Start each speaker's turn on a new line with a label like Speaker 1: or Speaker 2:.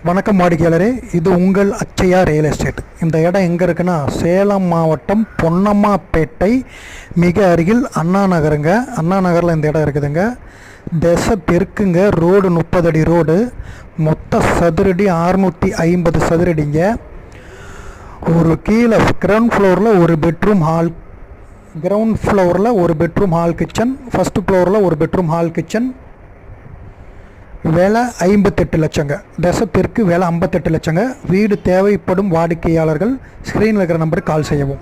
Speaker 1: வணக்கம் வாடிக்கையாளரே, இது உங்கள் அச்சயா ரியல் எஸ்டேட். இந்த இடம் எங்கே இருக்குன்னா சேலம் மாவட்டம் பொன்னம்மாப்பேட்டை மிக அருகில் அண்ணா நகருங்க. அண்ணா நகரில் இந்த இடம் இருக்குதுங்க. திசை தெற்குங்க. ரோடு 30 அடி ரோடு. மொத்த சதுரடி 650 சதுரடிங்க. ஒரு கீழே கிரவுண்ட் ஃப்ளோரில் ஒரு பெட்ரூம் ஹால், கிரவுண்ட் ஃப்ளோரில் ஒரு பெட்ரூம் ஹால் கிச்சன், ஃபஸ்ட்டு ஃப்ளோரில் ஒரு பெட்ரூம் ஹால் கிச்சன். விலை 58 லட்சங்க. திசை தெற்கு, விலை 58 லட்சங்க. வீடு தேவைப்படும் வாடிக்கையாளர்கள் ஸ்க்ரீனில் இருக்கிற நம்பருக்கு கால் செய்யவும்.